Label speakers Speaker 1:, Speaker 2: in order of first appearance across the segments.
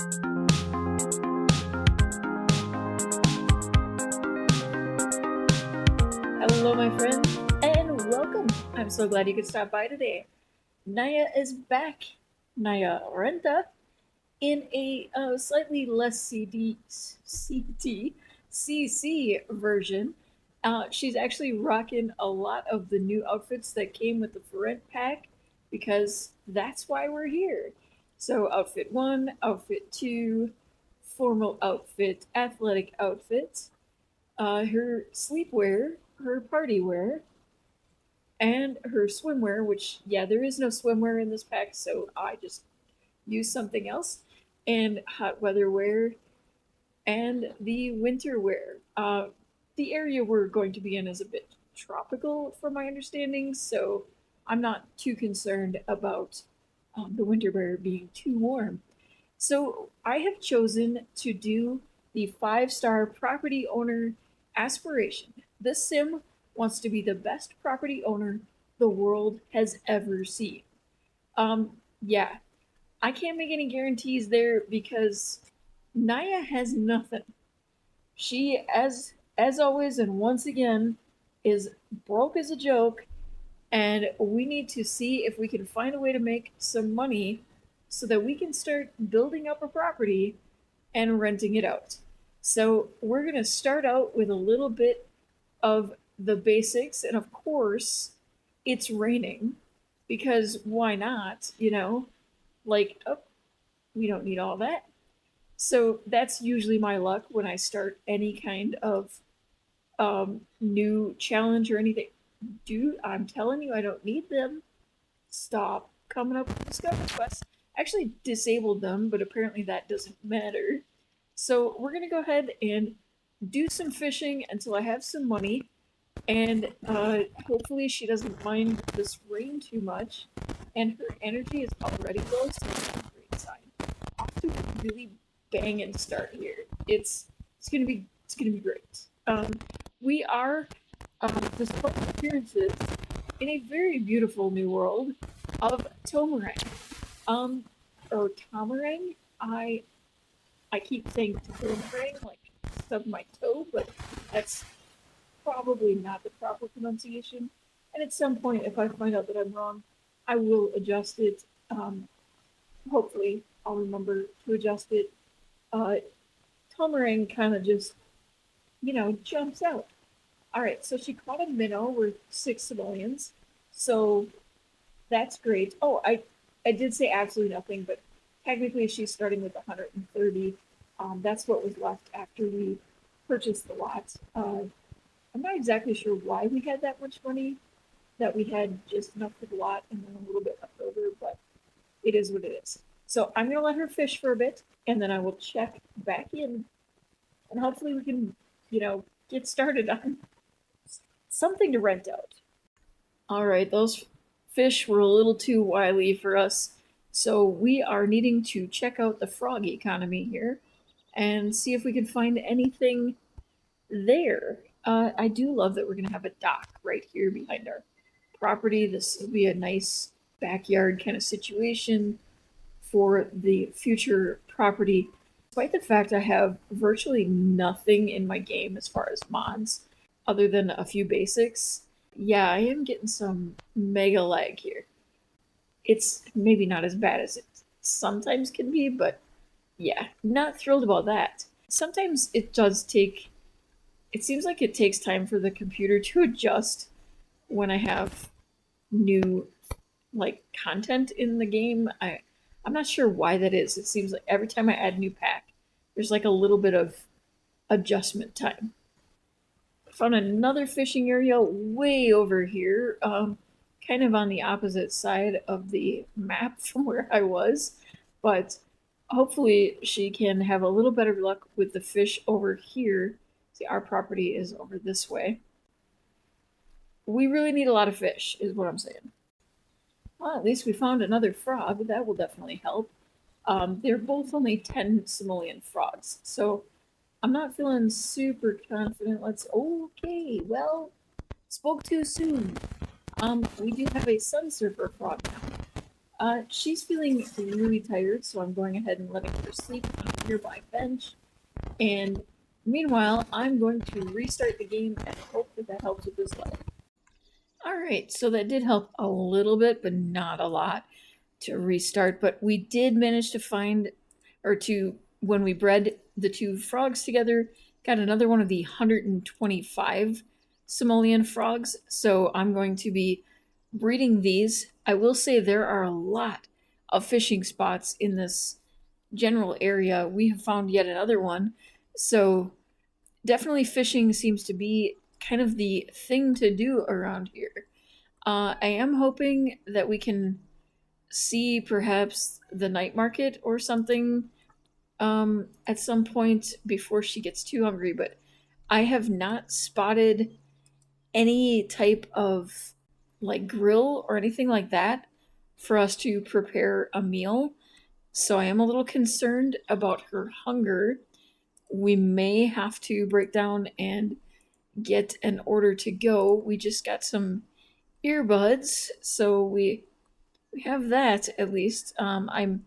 Speaker 1: Hello, my friend, and welcome. I'm so glad you could stop by today. Naya is back. Naya Renta in a slightly less CC version. She's actually rocking a lot of the new outfits that came with the For Rent pack because that's why we're here. So, outfit 1, outfit 2, formal outfit, athletic outfit, her sleepwear, her party wear, and her swimwear, which, yeah, there is no swimwear in this pack, so I just use something else, and hot weather wear, and the winter wear. The area we're going to be in is a bit tropical, from my understanding, so I'm not too concerned about the winter wear being too warm. So I have chosen to do the 5-star property owner aspiration. This sim wants to be the best property owner the world has ever seen. Yeah, I can't make any guarantees there because Naya has nothing. She, as always, and once again, is broke as a joke, and we need to see if we can find a way to make some money so that we can start building up a property and renting it out. So we're going to start out with a little bit of the basics, and of course, it's raining because why not? Like, oh, we don't need all that. So that's usually my luck when I start any kind of new challenge or anything. Dude, I'm telling you, I don't need them. Stop coming up with discovery quests. I actually disabled them, but apparently that doesn't matter. So we're gonna go ahead and do some fishing until I have some money, and hopefully she doesn't mind this rain too much. And her energy is already low, so that's a great sign. Off to a really banging start here. It's gonna be great. We are despite appearances in a very beautiful new world of Tomarang. Um, or Tomarang. I keep saying Tomarang like stub my toe, but that's probably not the proper pronunciation. And at some point, if I find out that I'm wrong, I will adjust it. Hopefully, I'll remember to adjust it. Uh, Tomarang kind of just, jumps out. All right, so she caught a minnow worth 6 simoleons. So that's great. Oh, I did say absolutely nothing, but technically she's starting with 130. That's what was left after we purchased the lot. I'm not exactly sure why we had that much money, that we had just enough for the lot and then a little bit left over, but it is what it is. So I'm going to let her fish for a bit, and then I will check back in, and hopefully we can, get started on something to rent out. All right, those fish were a little too wily for us, so we are needing to check out the frog economy here and see if we can find anything there. I do love that we're going to have a dock right here behind our property. This will be a nice backyard kind of situation for the future property. Despite the fact I have virtually nothing in my game as far as mods, other than a few basics, yeah, I am getting some mega lag here. It's maybe not as bad as it sometimes can be, but yeah, not thrilled about that. Sometimes it seems like it takes time for the computer to adjust when I have new like content in the game. I'm not sure why that is. It seems like every time I add a new pack, there's like a little bit of adjustment time. Found another fishing area way over here, kind of on the opposite side of the map from where I was, but hopefully she can have a little better luck with the fish over here. See, our property is over this way. We really need a lot of fish, is what I'm saying. Well, at least we found another frog. That will definitely help. They're both only 10 simoleon frogs, so I'm not feeling super confident. Okay, well, spoke too soon. We do have a sun surfer frog now. She's feeling really tired, so I'm going ahead and letting her sleep on a nearby bench. And meanwhile, I'm going to restart the game and hope that that helps with this level. Alright, so that did help a little bit, but not a lot to restart. But we did manage to find, or to, when we bred the two frogs together, got another one of the 125 simoleon frogs. So I'm going to be breeding these. I will say there are a lot of fishing spots in this general area. We have found yet another one. So definitely fishing seems to be kind of the thing to do around here. I am hoping that we can see perhaps the night market or something at some point before she gets too hungry, but I have not spotted any type of like grill or anything like that for us to prepare a meal. So I am a little concerned about her hunger. We may have to break down and get an order to go. We just got some earbuds, so we have that at least. I'm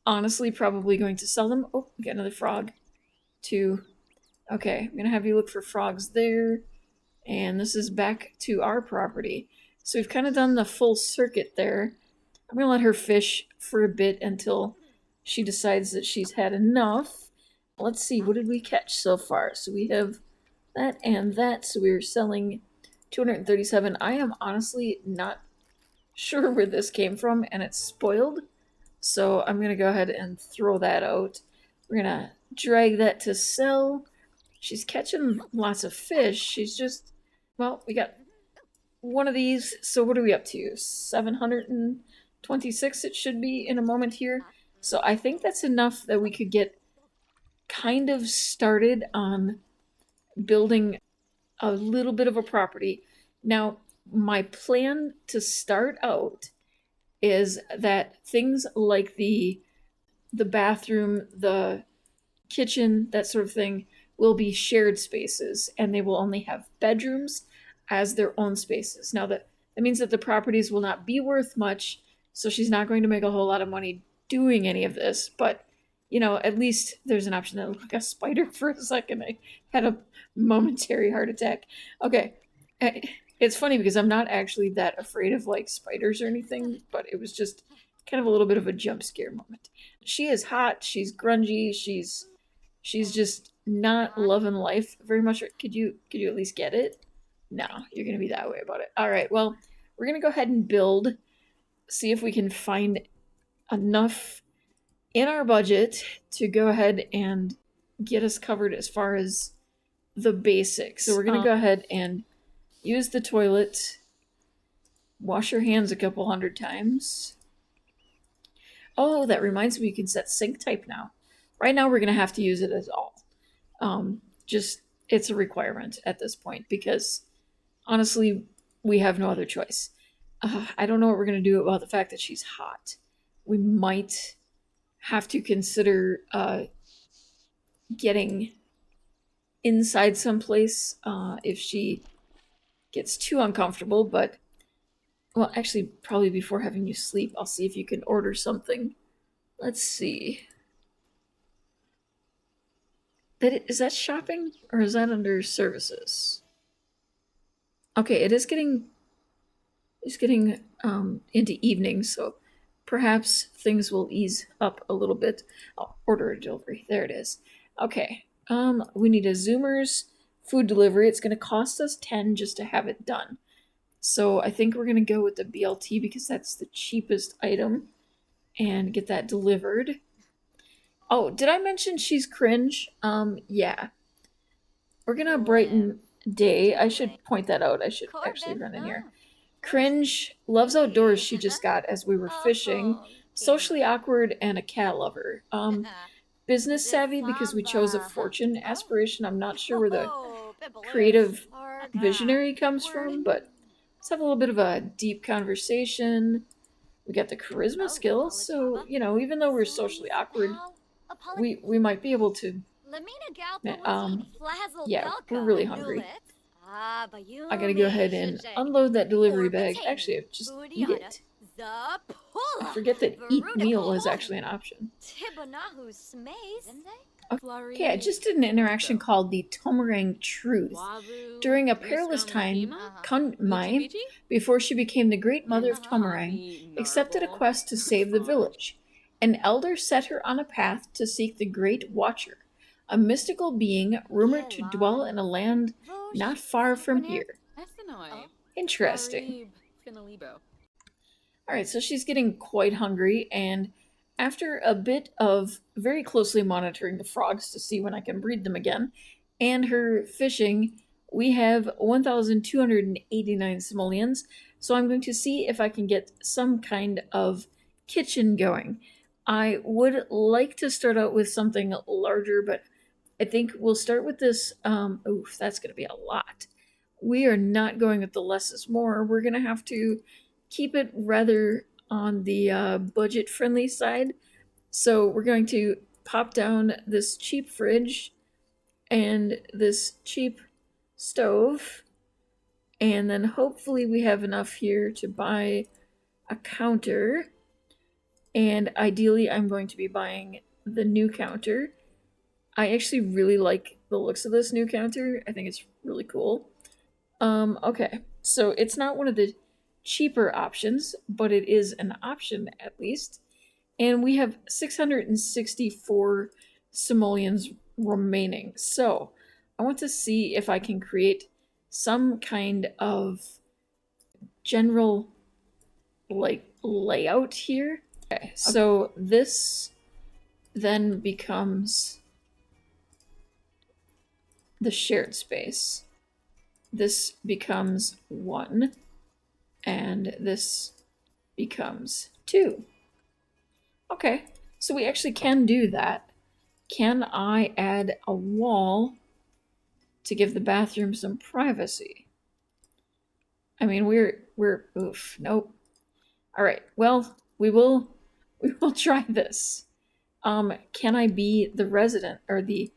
Speaker 1: honestly probably going to sell them. Oh, we got another frog. Two. Okay, I'm gonna have you look for frogs there. And this is back to our property. So we've kind of done the full circuit there. I'm gonna let her fish for a bit until she decides that she's had enough. Let's see, what did we catch so far? So we have that and that. So we're selling 237. I am honestly not sure where this came from, and it's spoiled. So I'm gonna go ahead and throw that out. We're gonna drag that to sell. She's catching lots of fish. She's just, well, we got one of these. So what are we up to? 726 it should be in a moment here. So I think that's enough that we could get kind of started on building a little bit of a property. Now, my plan to start out is that things like the bathroom, the kitchen, that sort of thing, will be shared spaces, and they will only have bedrooms as their own spaces. Now, that means that the properties will not be worth much, so she's not going to make a whole lot of money doing any of this, but at least there's an option. That looked like a spider for a second. I had a momentary heart attack. Okay. It's funny because I'm not actually that afraid of like spiders or anything, but it was just kind of a little bit of a jump scare moment. She is hot, she's grungy, she's just not loving life very much. Could you at least get it? No, you're gonna be that way about it. All right, well, we're gonna go ahead and build, see if we can find enough in our budget to go ahead and get us covered as far as the basics. So we're gonna go ahead and use the toilet, wash your hands a couple hundred times. Oh, that reminds me, you can set sink type now. Right now we're gonna have to use it as all. Just, it's a requirement at this point because honestly, we have no other choice. I don't know what we're gonna do about the fact that she's hot. We might have to consider getting inside someplace if she gets too uncomfortable, but well, actually, probably before having you sleep, I'll see if you can order something. Let's see. Is that shopping or is that under services? Okay, it is getting into evening, so perhaps things will ease up a little bit. I'll order a delivery. There it is. Okay. We need a Zoomers food delivery. It's going to cost us 10 just to have it done. So I think we're going to go with the BLT because that's the cheapest item and get that delivered. Oh, did I mention she's cringe? Yeah. We're going to brighten day. I should point that out. I should actually run in here. Cringe, loves outdoors she just got as we were fishing. Socially awkward and a cat lover. Business savvy because we chose a fortune aspiration. I'm not sure where the creative visionary comes from, but let's have a little bit of a deep conversation. We got the charisma skills, so even though we're socially awkward, we might be able to. Yeah, we're really hungry. I gotta go ahead and unload that delivery bag. Actually, just eat it. I forget that eat meal is actually an option. Okay, I just did an interaction called the Tomarang Truth. During a perilous time, Kunmai, before she became the great mother of Tomarang, accepted a quest to save the village. An elder set her on a path to seek the Great Watcher, a mystical being rumored to dwell in a land not far from here. Interesting. Alright, so she's getting quite hungry, and after a bit of very closely monitoring the frogs to see when I can breed them again, and her fishing, we have 1,289 simoleons, so I'm going to see if I can get some kind of kitchen going. I would like to start out with something larger, but I think we'll start with this. Oof, that's going to be a lot. We are not going with the less is more. We're going to have to keep it rather on the budget-friendly side. So we're going to pop down this cheap fridge and this cheap stove. And then hopefully we have enough here to buy a counter. And ideally I'm going to be buying the new counter. I actually really like the looks of this new counter. I think it's really cool. Okay, so it's not one of the cheaper options, but it is an option at least. And we have 664 simoleons remaining. So I want to see if I can create some kind of general layout here. Okay, so this then becomes the shared space. This becomes 1, and this becomes 2. Okay, so we actually can do that. Can I add a wall to give the bathroom some privacy? I mean, we're oof, nope. All right, well, we will try this. Can I be the resident or the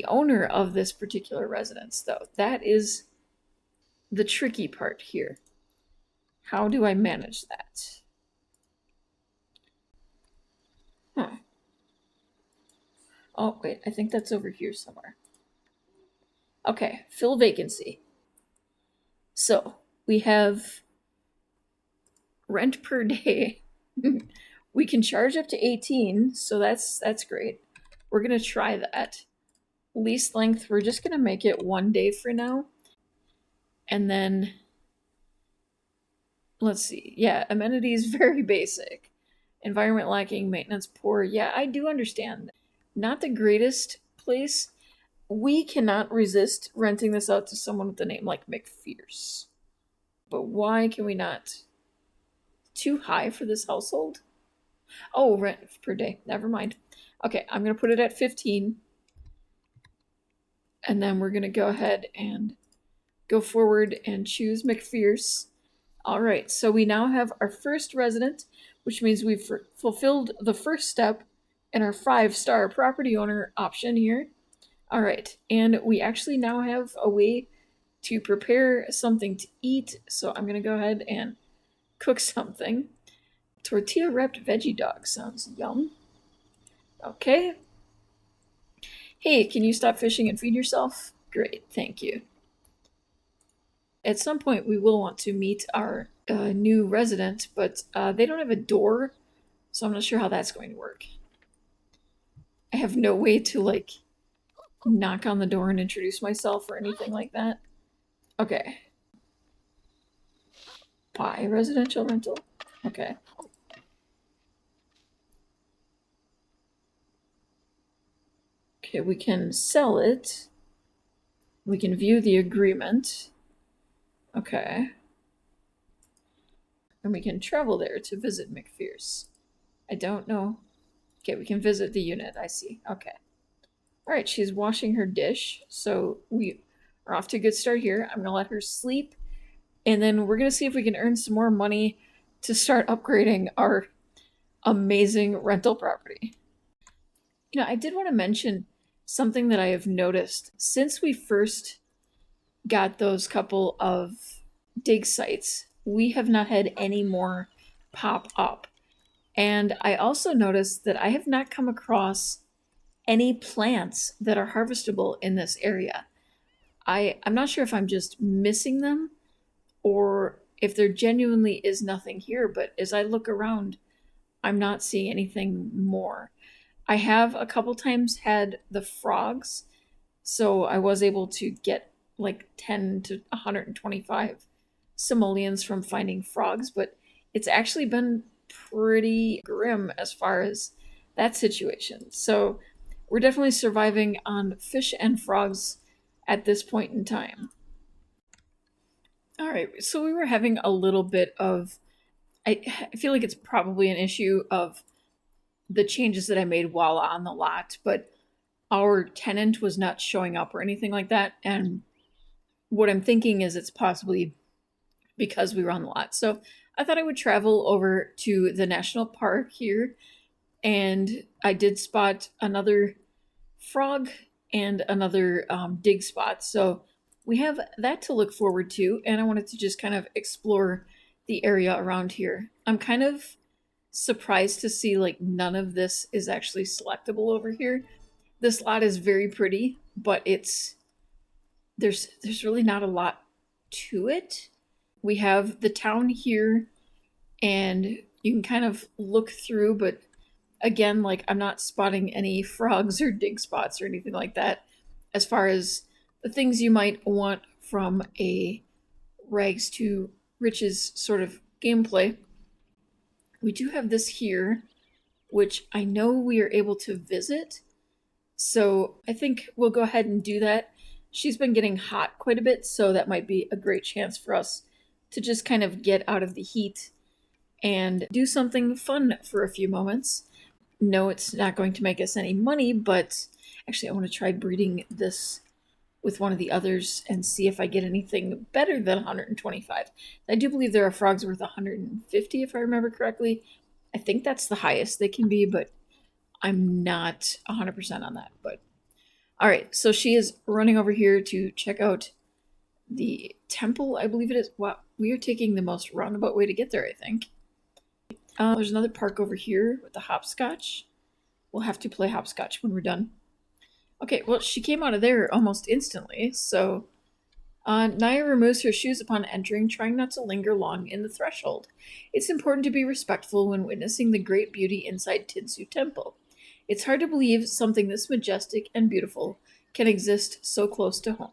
Speaker 1: owner of this particular residence, though? That is the tricky part here. How do I manage that? Huh. Oh, wait, I think that's over here somewhere. Okay, fill vacancy. So, we have rent per day. We can charge up to 18, so that's great. We're going to try that. Lease length, we're just going to make it 1 day for now. And then, let's see. Yeah, amenities, very basic. Environment lacking, maintenance poor. Yeah, I do understand. Not the greatest place. We cannot resist renting this out to someone with a name like McFierce. But why can we not? Too high for this household? Oh, rent per day. Never mind. Okay, I'm going to put it at 15. And then we're going to go ahead and go forward and choose McFierce. All right, so we now have our first resident, which means we've fulfilled the first step in our 5-star property owner option here. All right, and we actually now have a way to prepare something to eat. So I'm going to go ahead and cook something. Tortilla wrapped veggie dog sounds yum. Okay. Hey, can you stop fishing and feed yourself? Great, thank you. At some point, we will want to meet our new resident, but they don't have a door, so I'm not sure how that's going to work. I have no way to, knock on the door and introduce myself or anything like that. Okay. Buy residential rental. Okay. Okay, we can sell it. We can view the agreement. Okay. And we can travel there to visit McFierce. I don't know. Okay, we can visit the unit. I see. Okay. All right, she's washing her dish. So we are off to a good start here. I'm going to let her sleep. And then we're going to see if we can earn some more money to start upgrading our amazing rental property. You know, I did want to mention something that I have noticed since we first got those couple of dig sites. we have not had any more pop up. And I also noticed that I have not come across any plants that are harvestable in this area. I'm not sure if I'm just missing them or if there genuinely is nothing here, but as I look around, I'm not seeing anything more. I have a couple times had the frogs, so I was able to get like 10 to 125 simoleons from finding frogs, but it's actually been pretty grim as far as that situation. So we're definitely surviving on fish and frogs at this point in time. All right, so we were having a little bit of, I feel like it's probably an issue of the changes that I made while on the lot, but our tenant was not showing up or anything like that. And what I'm thinking is it's possibly because we were on the lot. So I thought I would travel over to the national park here, and I did spot another frog and another dig spot. So we have that to look forward to, and I wanted to just kind of explore the area around here. I'm kind of surprised to see like none of this is actually selectable over here. This lot is very pretty, but there's really not a lot to it. We have the town here, and you can kind of look through, but again, like I'm not spotting any frogs or dig spots or anything like that as far as the things you might want from a rags to riches sort of gameplay. We do have this here, which I know we are able to visit, so I think we'll go ahead and do that. She's been getting hot quite a bit, so that might be a great chance for us to just kind of get out of the heat and do something fun for a few moments. No, it's not going to make us any money, but actually I want to try breeding this with one of the others and see if I get anything better than 125. I do believe there are frogs worth 150 if I remember correctly. I think that's the highest they can be, but I'm not 100% on that. But all right, so she is running over here to check out the temple, I believe it is. Wow, we are taking the most roundabout way to get there, I think. There's another park over here with the hopscotch. We'll have to play hopscotch when we're done. Okay, well, she came out of there almost instantly, so Naya removes her shoes upon entering, trying not to linger long in the threshold. It's important to be respectful when witnessing the great beauty inside Tinsu Temple. It's hard to believe something this majestic and beautiful can exist so close to home.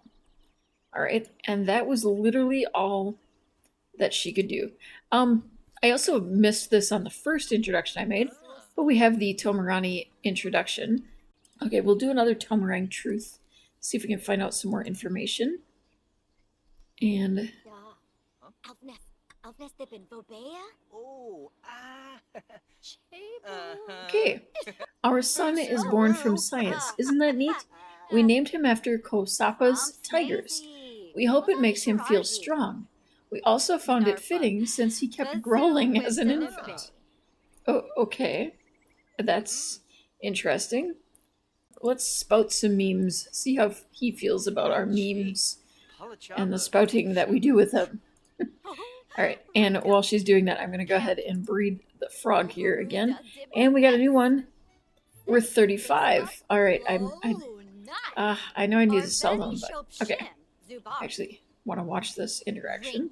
Speaker 1: Alright, and that was literally all that she could do. I also missed this on the first introduction I made, but we have the Tomarani introduction. Okay, we'll do another Tomarang truth. See if we can find out some more information. And okay, our son is born from science. Isn't that neat? We named him after Kosapa's tigers. We hope it makes him feel strong. We also found it fitting since he kept growling as an infant. Oh, okay. That's interesting. Let's spout some memes, see how he feels about our memes and the spouting that we do with him. Alright, and while she's doing that, I'm going to go ahead and breed the frog here again. And we got a new one. We're 35. Alright, I know I need to sell them, but okay. Actually, want to watch this interaction.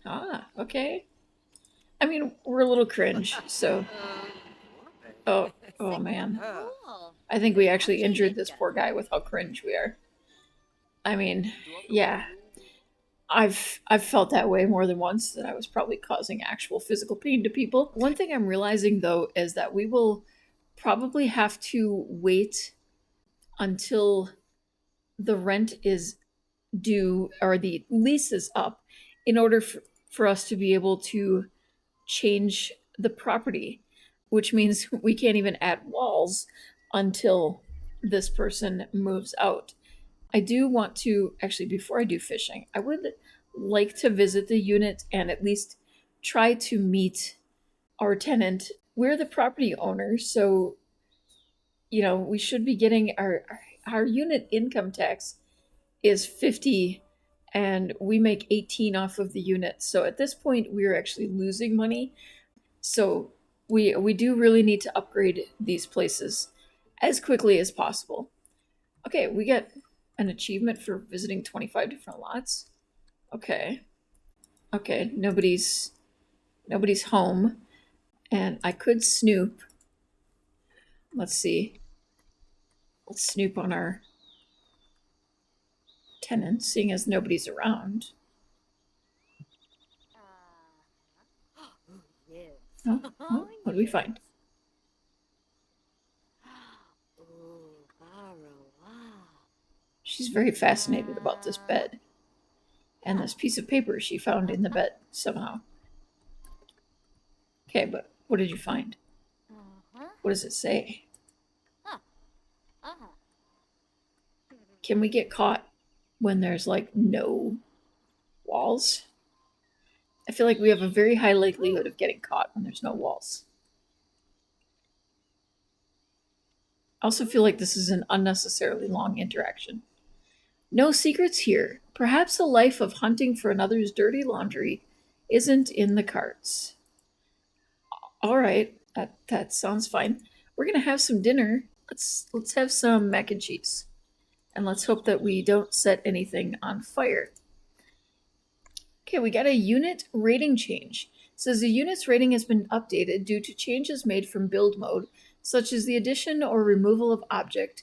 Speaker 1: Ah, okay. I mean, we're a little cringe, so... Oh man. I think we actually injured this poor guy with how cringe we are. I mean, yeah. I've felt that way more than once, that I was probably causing actual physical pain to people. One thing I'm realizing, though, is that we will probably have to wait until the rent is due or the lease is up in order for us to be able to change the property, which means we can't even add walls until this person moves out. I do want to, actually, before I do fishing, I would like to visit the unit and at least try to meet our tenant. We're the property owner, so, you know, we should be getting our our unit income tax is 50 and we make 18 off of the unit. So at this point we're actually losing money. So we do really need to upgrade these places as quickly as possible. Okay, we get an achievement for visiting 25 different lots. Okay. Okay, nobody's home and I could snoop. Let's see. Let's snoop on our tenants, seeing as nobody's around. Oh, what do we find? She's very fascinated about this bed and this piece of paper she found in the bed somehow. Okay, but what did you find? What does it say? Can we get caught when there's like no walls? I feel like we have a very high likelihood of getting caught when there's no walls. I also feel like this is an unnecessarily long interaction. No secrets here. Perhaps a life of hunting for another's dirty laundry isn't in the cards. All right, that sounds fine. We're gonna have some dinner. Let's have some mac and cheese, and let's hope that we don't set anything on fire. Okay, we got a unit rating change. It says the unit's rating has been updated due to changes made from build mode, such as the addition or removal of objects,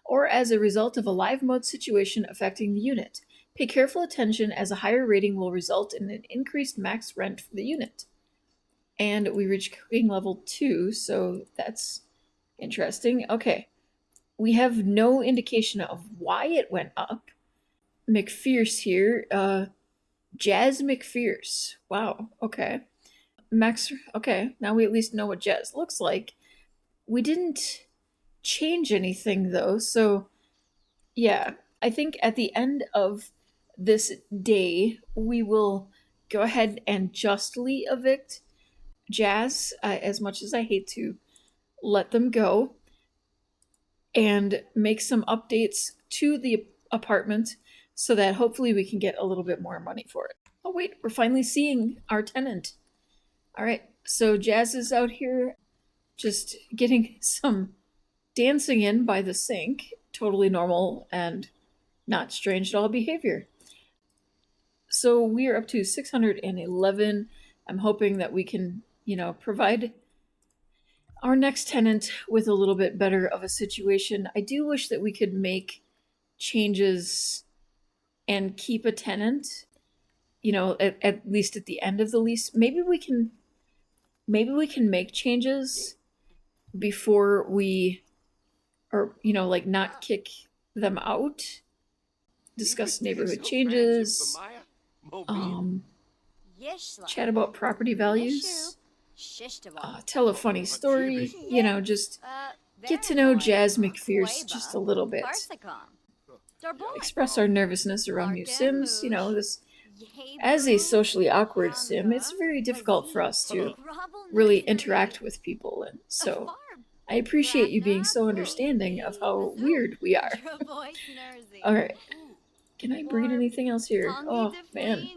Speaker 1: or as a result of a live mode situation affecting the unit. Pay careful attention as a higher rating will result in an increased max rent for the unit. And we reach cooking level 2, so that's interesting. Okay, we have no indication of why it went up. McFierce here, Jazz McFierce. Wow, okay. Max, okay, now we at least know what Jazz looks like. We didn't change anything though, so yeah, I think at the end of this day, we will go ahead and justly evict Jazz, as much as I hate to let them go, and make some updates to the apartment so that hopefully we can get a little bit more money for it. Oh wait, we're finally seeing our tenant. All right, so Jazz is out here just getting some dancing in by the sink. Totally normal and not strange at all behavior. So we are up to 611. I'm hoping that we can, provide our next tenant with a little bit better of a situation. I do wish that we could make changes and keep a tenant, at least at the end of the lease. Maybe we can make changes before we, or like not kick them out. Discuss neighborhood changes. Chat about property values. Tell a funny story. Just get to know Jazz McFierce just a little bit. Express our nervousness around new Sims. This, as a socially awkward Sim, it's very difficult for us to really interact with people, and so I appreciate you being so understanding of how weird we are. All right. Can I breed anything else here? Oh, man.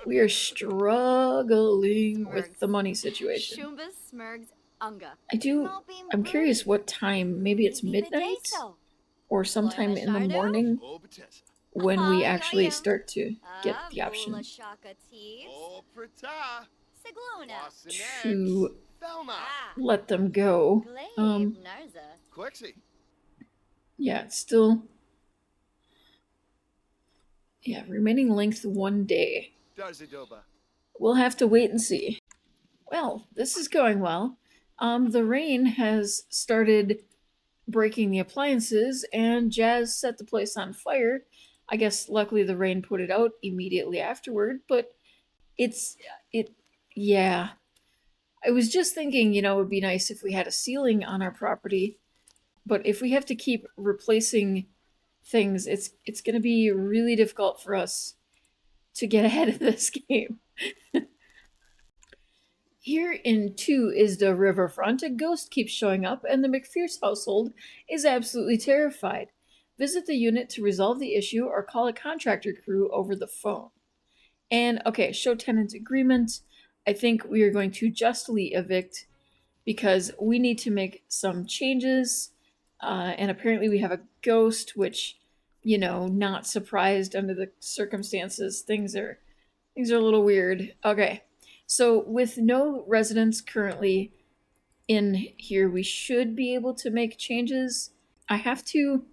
Speaker 1: We are struggling with the money situation. I'm curious what time. Maybe it's midnight? Or sometime in the morning when we actually start to get the option to let them go. Yeah, it's still... Yeah, remaining length 1 day. We'll have to wait and see. Well, this is going well. The rain has started breaking the appliances, and Jazz set the place on fire. I guess luckily the rain put it out immediately afterward, but yeah. I was just thinking, it would be nice if we had a ceiling on our property, but if we have to keep replacing things, it's going to be really difficult for us to get ahead of this game. Here in 2 is the riverfront. A ghost keeps showing up, and the McPherce household is absolutely terrified. Visit the unit to resolve the issue or call a contractor crew over the phone. And okay, show tenant agreement. I think we are going to justly evict because we need to make some changes. And apparently, we have a ghost, which, not surprised under the circumstances. Things are a little weird. Okay, so with no residents currently in here, we should be able to make changes. I have to.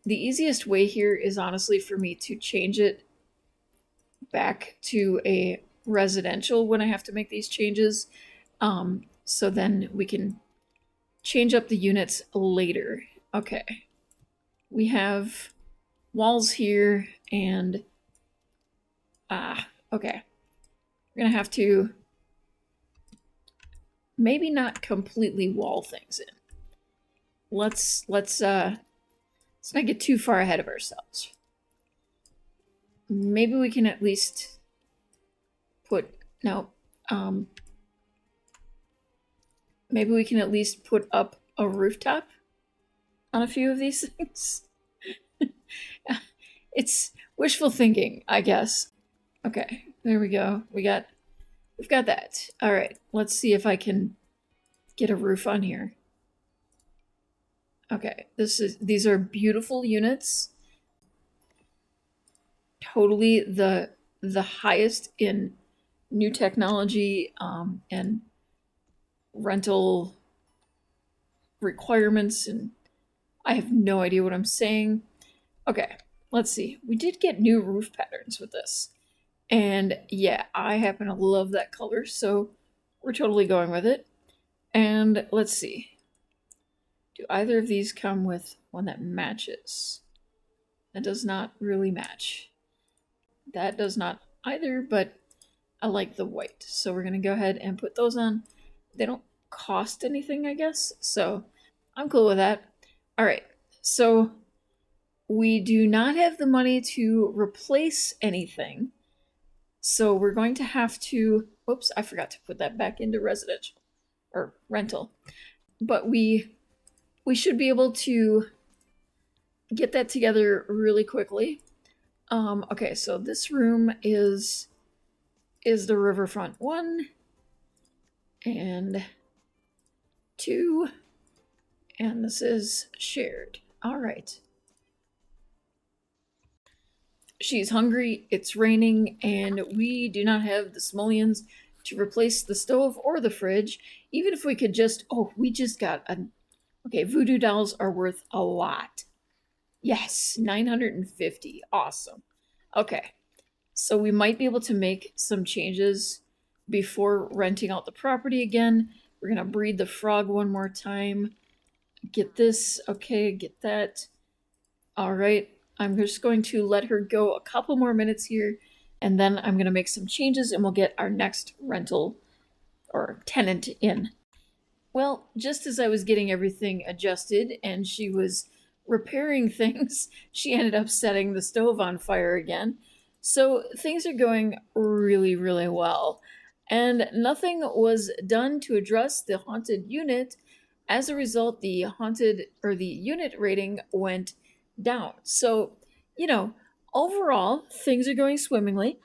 Speaker 1: The easiest way here is honestly for me to change it back to a residential when I have to make these changes. So then we can change up the units later. Okay. We have walls here and okay. We're gonna have to maybe not completely wall things in. Let's not get too far ahead of ourselves. Maybe we can at least put maybe we can at least put up a rooftop on a few of these things. It's wishful thinking, I guess. Okay, there we go. We've got that. All right, let's see if I can get a roof on here. Okay, these are beautiful units. Totally the highest in new technology and rental requirements, and I have no idea what I'm saying. Okay, let's see. We did get new roof patterns with this. And yeah, I happen to love that color, so we're totally going with it. And let's see. Do either of these come with one that matches? That does not really match. That does not either, but I like the white. So we're going to go ahead and put those on. They don't cost anything, I guess. So I'm cool with that. All right. So we do not have the money to replace anything. So we're going to have to, oops, I forgot to put that back into residential or rental. But we should be able to get that together really quickly. Okay, so this room is the riverfront 1 and 2, and this is shared. All right. She's hungry, it's raining, and we do not have the simoleons to replace the stove or the fridge. Even if we could just, we just got okay, voodoo dolls are worth a lot. Yes, 950. Awesome. Okay, so we might be able to make some changes before renting out the property again. We're gonna breed the frog one more time. Get this, okay, get that. All right, I'm just going to let her go a couple more minutes here, and then I'm going to make some changes and we'll get our next rental or tenant in. Well, just as I was getting everything adjusted and she was repairing things, she ended up setting the stove on fire again. So things are going really, really well. And nothing was done to address the haunted unit. As a result, the unit rating went down. So, overall, things are going swimmingly.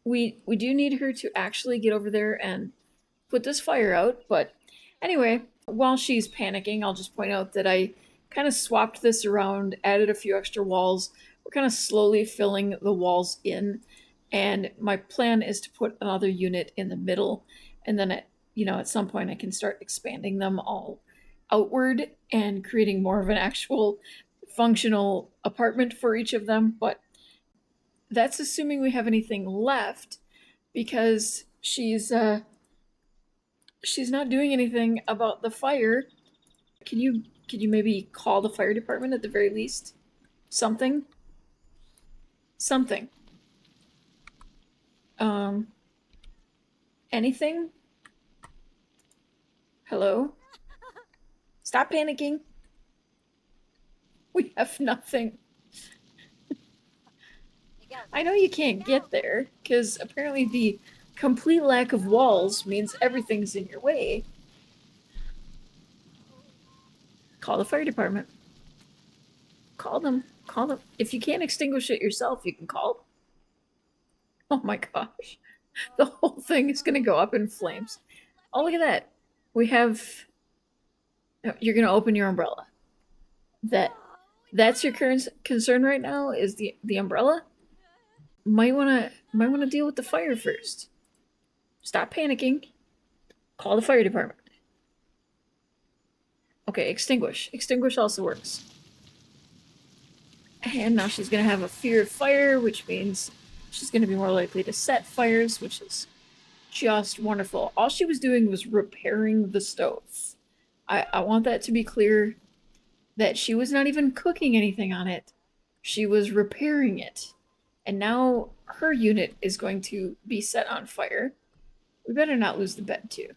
Speaker 1: We do need her to actually get over there and put this fire out. But anyway, while she's panicking, I'll just point out that I kind of swapped this around, added a few extra walls. We're kind of slowly filling the walls in. And my plan is to put another unit in the middle. And then at some point I can start expanding them all outward and creating more of an actual functional apartment for each of them. But that's assuming we have anything left, because she's not doing anything about the fire. Can you maybe call the fire department at the very least? Something. Anything? Hello? Stop panicking. We have nothing. I know you can't get there because apparently the Complete lack of walls means everything's in your way. Call the fire department. Call them. Call them. If you can't extinguish it yourself, you can call them. Oh my gosh. The whole thing is going to go up in flames. Oh, look at that. We have... You're going to open your umbrella. That's your current concern right now, is the umbrella? Might want to deal with the fire first. Stop panicking. Call the fire department. Okay, extinguish. Extinguish also works. And now she's going to have a fear of fire, which means she's going to be more likely to set fires, which is just wonderful. All she was doing was repairing the stove. I want that to be clear, that she was not even cooking anything on it. She was repairing it. And now her unit is going to be set on fire. We better not lose the bed, too.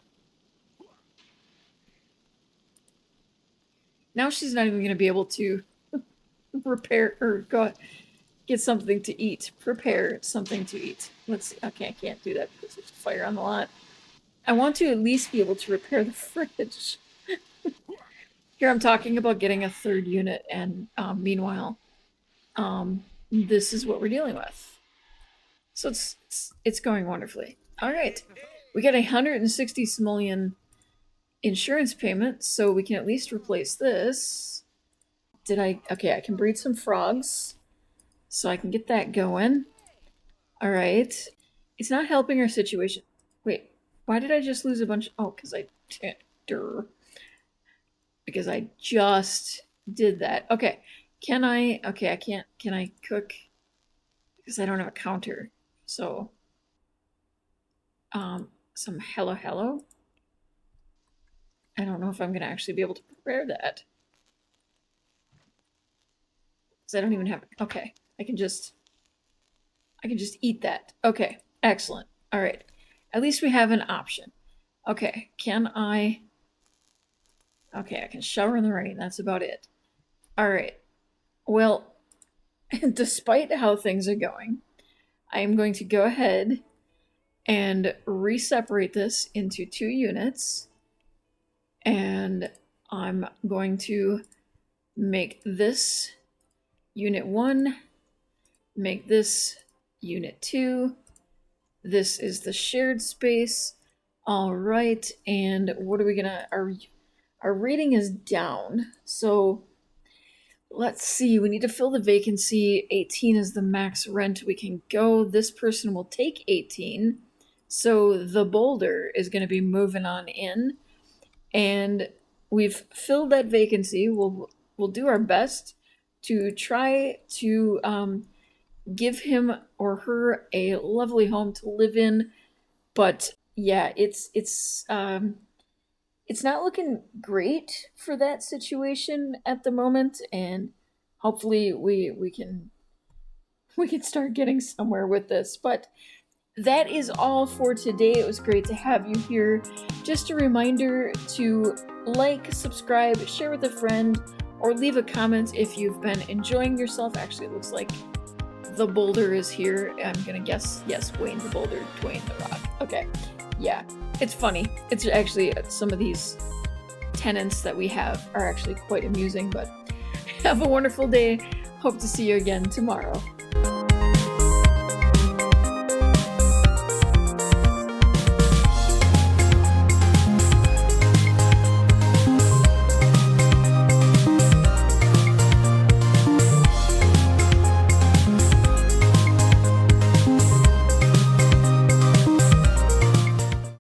Speaker 1: Now she's not even going to be able to repair or go get something to eat. Prepare something to eat. Let's see. Okay, I can't do that because there's a fire on the lot. I want to at least be able to repair the fridge. Here I'm talking about getting a third unit, and meanwhile, this is what we're dealing with. So it's going wonderfully. All right, we got 160 simoleon insurance payment, so we can at least replace this. Okay, I can breed some frogs, so I can get that going. All right, it's not helping our situation. Wait, why did I just lose a bunch? Oh, because I just did that. Okay, okay, I can't, can I cook? Because I don't have a counter. So, some hello. I don't know if I'm going to actually be able to prepare that. Because I don't even have, okay, I can just eat that. Okay, excellent. All right, at least we have an option. Okay, okay, I can shower in the rain. That's about it. All right. Well, despite how things are going, I am going to go ahead and re-separate this into 2 units. And I'm going to make this unit 1, make this unit 2. This is the shared space. All right, and what are we gonna... Our rating is down, so let's see. We need to fill the vacancy. 18 is the max rent we can go. This person will take 18, so the boulder is going to be moving on in, and we've filled that vacancy. We'll do our best to try to give him or her a lovely home to live in, but yeah, it's not looking great for that situation at the moment, and hopefully we can start getting somewhere with this. But that is all for today. It was great to have you here. Just a reminder to like, subscribe, share with a friend, or leave a comment if you've been enjoying yourself. Actually, it looks like the boulder is here. I'm gonna guess, yes, Wayne the boulder, Dwayne the rock. Okay, yeah. It's funny. It's actually, some of these tenants that we have are actually quite amusing, but have a wonderful day. Hope to see you again tomorrow.